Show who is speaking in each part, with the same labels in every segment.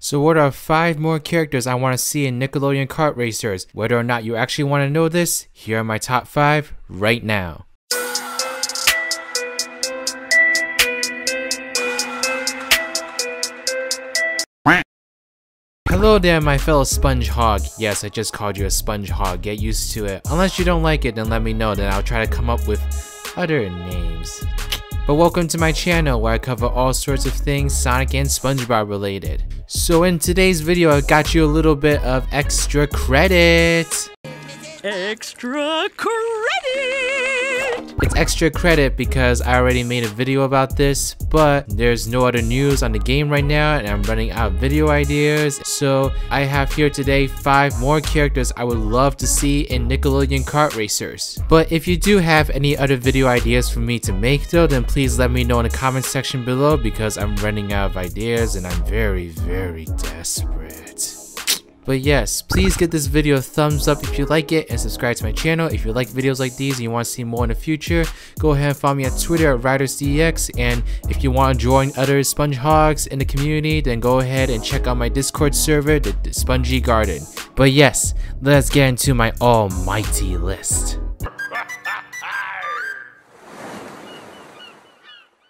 Speaker 1: So what are 5 more characters I want to see in Nickelodeon Kart Racers? Whether or not you actually want to know this, here are my top 5 right now. Hello there, my fellow sponge hog. Yes, I just called you a sponge hog. Get used to it. Unless you don't like it, then let me know. Then I'll try to come up with other names. But welcome to my channel where I cover all sorts of things Sonic and SpongeBob related. So in today's video, I got you a little bit of extra credit.
Speaker 2: Extra credit!
Speaker 1: It's extra credit because I already made a video about this, but there's no other news on the game right now and I'm running out of video ideas. So I have here today 5 more characters I would love to see in Nickelodeon Kart Racers. But if you do have any other video ideas for me to make though, then please let me know in the comment section below because I'm running out of ideas and I'm very desperate. But yes, please give this video a thumbs up if you like it and subscribe to my channel. If you like videos like these and you want to see more in the future, go ahead and follow me on Twitter at RidersDX. And if you want to join other sponge hogs in the community, then go ahead and check out my Discord server, the Spongy Garden. But yes, let's get into my almighty list.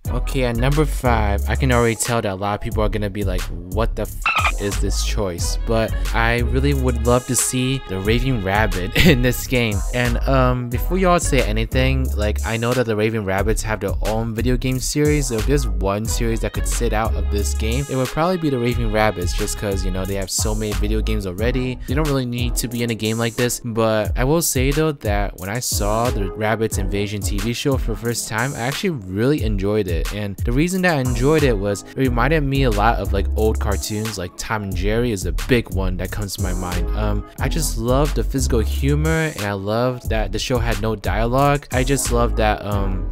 Speaker 1: Okay, at number 5, I can already tell that a lot of people are gonna be like, what the f is this choice? But I really would love to see the Raving Rabbid in this game. And before y'all say anything, like, I know that the Raving Rabbids have their own video game series. So if there's one series that could sit out of this game, it would probably be the Raving Rabbids, just because, you know, they have so many video games already. They don't really need to be in a game like this. But I will say though that when I saw the Rabbids Invasion TV show for the first time, I actually really enjoyed it. And the reason that I enjoyed it was it reminded me a lot of like old cartoons, like Tom and Jerry is a big one that comes to my mind. I just loved the physical humor and I loved that the show had no dialogue. I just loved that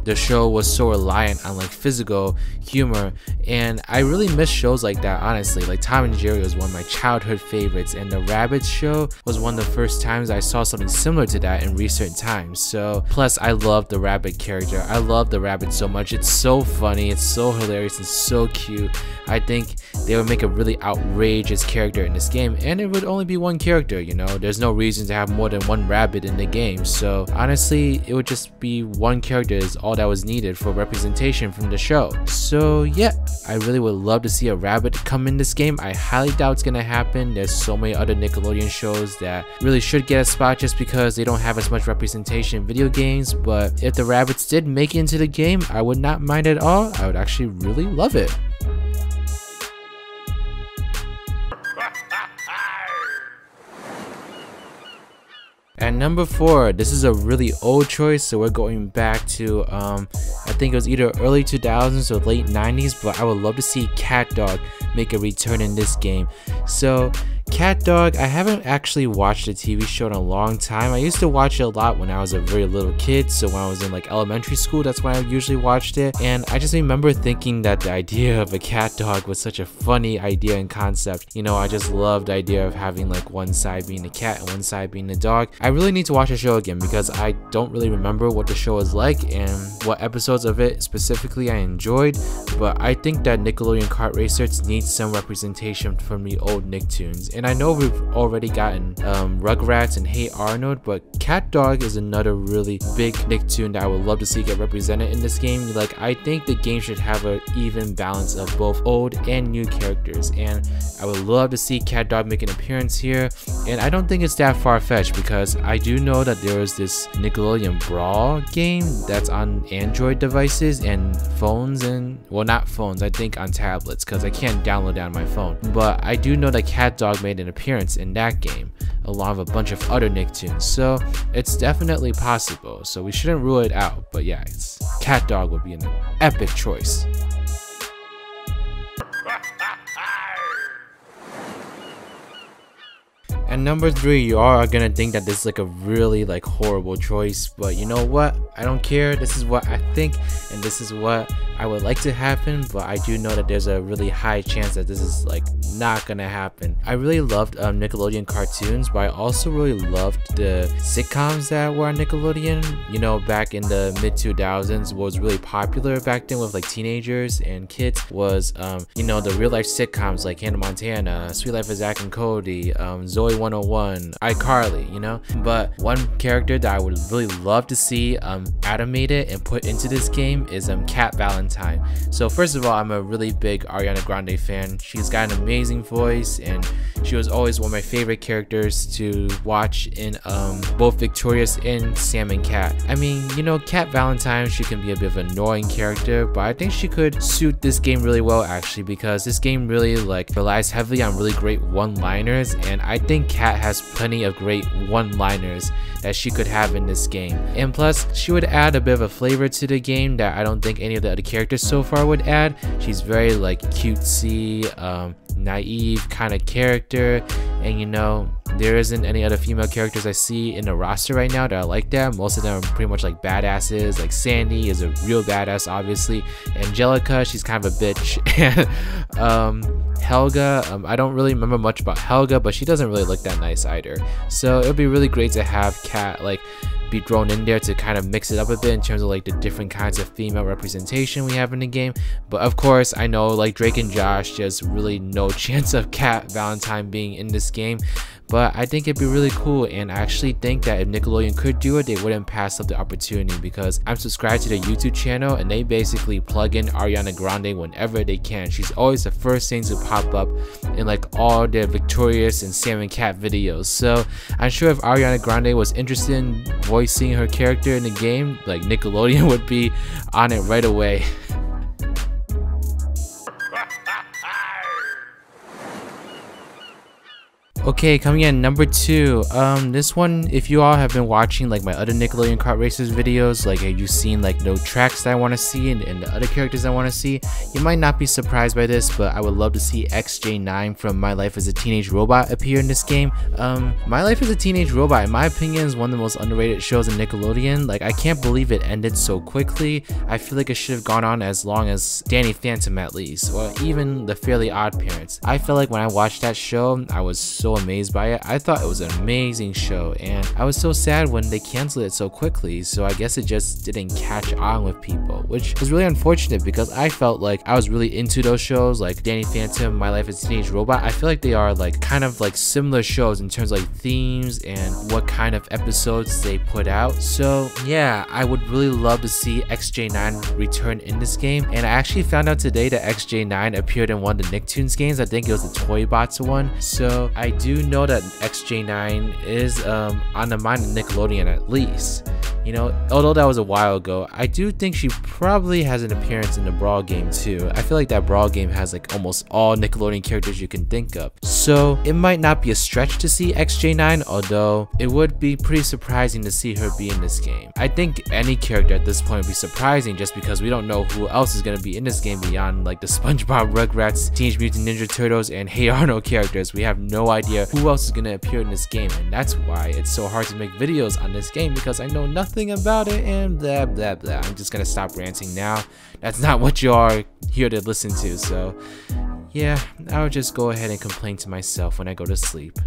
Speaker 1: the show was so reliant on like physical humor, and I really miss shows like that, honestly. Like Tom and Jerry was one of my childhood favorites, and the Rabbids show was one of the first times I saw something similar to that in recent times. So plus I love the Rabbid character. I love the Rabbid so much. It's so funny, it's so hilarious, and so cute. I think they would make a really outrageous character in this game, and it would only be one character, you know. There's no reason to have more than one Rabbid in the game, so honestly it would just be one character is all that was needed for representation from the show. So yeah, I really would love to see a Rabbid come in this game. I highly doubt it's gonna happen. There's so many other Nickelodeon shows that really should get a spot just because they don't have as much representation in video games. But if the Rabbids did make it into the game, I would not mind at all. I would actually really love it. At number 4, this is a really old choice, so we're going back to I think it was either early 2000s or late 90s, but I would love to see CatDog make a return in this game. So CatDog, I haven't actually watched the TV show in a long time. I used to watch it a lot when I was a very little kid, so when I was in like elementary school, that's when I usually watched it. And I just remember thinking that the idea of a CatDog was such a funny idea and concept. You know, I just loved the idea of having like one side being the cat and one side being the dog. I really need to watch the show again because I don't really remember what the show is like and what episodes of it specifically I enjoyed. But I think that Nickelodeon Kart Racers needs some representation from the old Nicktoons. And I know we've already gotten Rugrats and Hey Arnold, but CatDog is another really big Nicktoon that I would love to see get represented in this game. Like, I think the game should have an even balance of both old and new characters, and I would love to see CatDog make an appearance here. And I don't think it's that far-fetched because I do know that there is this Nickelodeon Brawl game that's on Android devices and phones, and well, not phones, I think on tablets because I can't download that on my phone. But I do know that CatDog made an appearance in that game along with a bunch of other Nicktoons, so it's definitely possible, so we shouldn't rule it out. But yeah, CatDog would be an epic choice. And number 3, you all are gonna think that this is like a really like horrible choice, but you know what? I don't care. This is what I think, and this is what I would like to happen, but I do know that there's a really high chance that this is like not gonna happen. I really loved Nickelodeon cartoons, but I also really loved the sitcoms that were on Nickelodeon. You know, back in the mid 2000s, what was really popular back then with like teenagers and kids was you know, the real life sitcoms like Hannah Montana, Sweet Life of Zack and Cody, Zoe 101, iCarly, you know. But one character that I would really love to see animated and put into this game is Cat Valentine. So first of all, I'm a really big Ariana Grande fan. She's got an amazing voice, and she was always one of my favorite characters to watch in both Victorious and Sam and Cat. I mean, you know, Cat Valentine, she can be a bit of an annoying character, but I think she could suit this game really well actually, because this game really like relies heavily on really great one-liners, and I think Cat has plenty of great one-liners that she could have in this game. And plus, she would add a bit of a flavor to the game that I don't think any of the other characters so far would add. She's very like cutesy, naive kind of character, and you know, there isn't any other female characters I see in the roster right now that are like that. Most of them are pretty much like badasses. Like Sandy is a real badass, obviously. Angelica, she's kind of a bitch. And Helga, I don't really remember much about Helga, but she doesn't really look that nice either. So it would be really great to have Cat like be thrown in there to kind of mix it up a bit in terms of like the different kinds of female representation we have in the game. But of course, I know like Drake and Josh, there's really no chance of Cat Valentine being in this game. But I think it'd be really cool, and I actually think that if Nickelodeon could do it, they wouldn't pass up the opportunity, because I'm subscribed to their YouTube channel and they basically plug in Ariana Grande whenever they can. She's always the first thing to pop up in like all their Victorious and Sam and Cat videos. So I'm sure if Ariana Grande was interested in voicing her character in the game, like Nickelodeon would be on it right away. Okay, coming in number 2. This one, if you all have been watching like my other Nickelodeon Kart Racers videos, like have you seen like no tracks that I want to see and the other characters I want to see, you might not be surprised by this, but I would love to see XJ9 from My Life as a Teenage Robot appear in this game. My Life as a Teenage Robot, in my opinion, is one of the most underrated shows in Nickelodeon. Like, I can't believe it ended so quickly. I feel like it should have gone on as long as Danny Phantom at least, or even The Fairly Odd Parents. I felt like when I watched that show, I was so amazed by it. I thought it was an amazing show, and I was so sad when they canceled it so quickly, so I guess it just didn't catch on with people, which is really unfortunate, because I felt like I was really into those shows like Danny Phantom, My Life as a Teenage Robot. I feel like they are like kind of like similar shows in terms of like themes and what kind of episodes they put out. So yeah, I would really love to see XJ9 return in this game, and I actually found out today that XJ9 appeared in one of the Nicktoons games. I think it was the Toy Bots one. So I do know that XJ9 is on the mind of Nickelodeon at least. You know, although that was a while ago, I do think she probably has an appearance in the Brawl game too. I feel like that Brawl game has like almost all Nickelodeon characters you can think of. So it might not be a stretch to see XJ9, although it would be pretty surprising to see her be in this game. I think any character at this point would be surprising, just because we don't know who else is going to be in this game beyond like the Spongebob, Rugrats, Teenage Mutant Ninja Turtles, and Hey Arnold characters. We have no idea who else is going to appear in this game, and that's why it's so hard to make videos on this game, because I know nothing about it and blah blah blah. I'm just gonna stop ranting now. That's not what you are here to listen to, so yeah, I'll just go ahead and complain to myself when I go to sleep.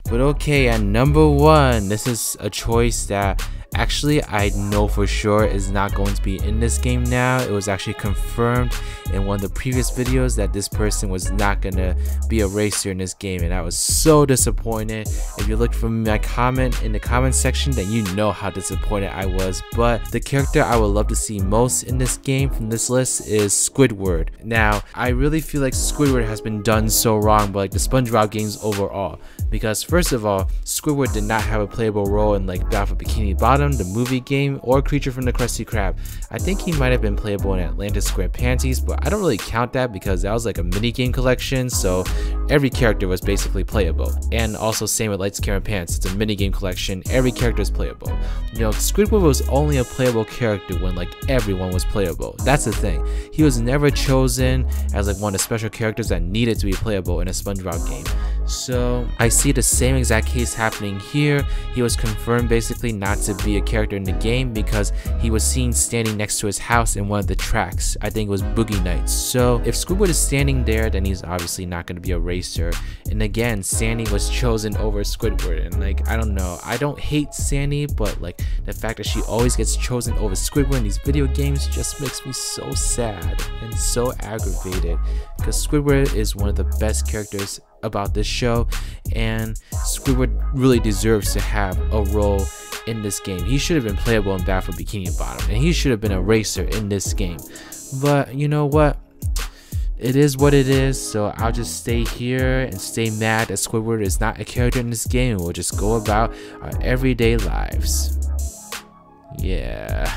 Speaker 1: But okay, at number 1, this is a choice that actually I know for sure is not going to be in this game now. It was actually confirmed in one of the previous videos that this person was not gonna be a racer in this game, and I was so disappointed. If you look from my comment in the comment section, then you know how disappointed I was. But the character I would love to see most in this game from this list is Squidward. Now, I really feel like Squidward has been done so wrong by like the Spongebob games overall, because first of all, Squidward did not have a playable role in like Battle for Bikini Bottom, the movie game, or Creature from the Krusty Krab. I think he might have been playable in Atlantis Square Panties, but I don't really count that because that was like a mini game collection, so every character was basically playable. And also same with Lights Camera Pants, it's a mini game collection, every character is playable. You know, Squidward was only a playable character when like everyone was playable. That's the thing. He was never chosen as like one of the special characters that needed to be playable in a SpongeBob game. So I see the same exact case happening here. He was confirmed basically not to be a character in the game because he was seen standing next to his house in one of the tracks. I think it was Boogie Nights. So if Squidward is standing there, then he's obviously not going to be a racer. And again, Sandy was chosen over Squidward, and like, I don't know, I don't hate Sandy, but like the fact that she always gets chosen over Squidward in these video games just makes me so sad and so aggravated, because Squidward is one of the best characters about this show, and Squidward really deserves to have a role in this game. He should have been playable in Battle for Bikini Bottom, and he should have been a racer in this game. But you know what? It is what it is, so I'll just stay here and stay mad that Squidward is not a character in this game, and we'll just go about our everyday lives. Yeah.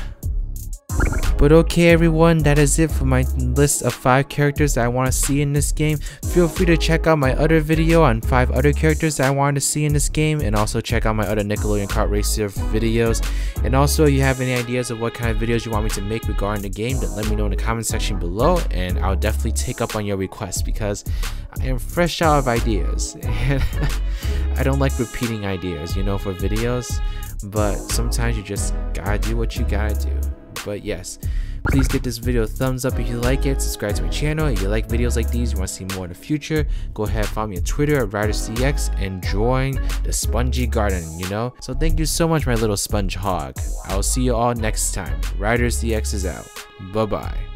Speaker 1: But okay everyone, that is it for my list of 5 characters that I want to see in this game. Feel free to check out my other video on 5 other characters that I wanted to see in this game, and also check out my other Nickelodeon Kart Racer videos. And also, if you have any ideas of what kind of videos you want me to make regarding the game, then let me know in the comment section below, and I'll definitely take up on your requests, because I am fresh out of ideas and I don't like repeating ideas, you know, for videos, but sometimes you just gotta do what you gotta do. But yes, please give this video a thumbs up if you like it, subscribe to my channel if you like videos like these, you want to see more in the future. Go ahead, follow me on Twitter at RidersDX and join the spongy garden, you know. So thank you so much, my little sponge hog. I will see you all next time. RidersDX is out. Bye bye.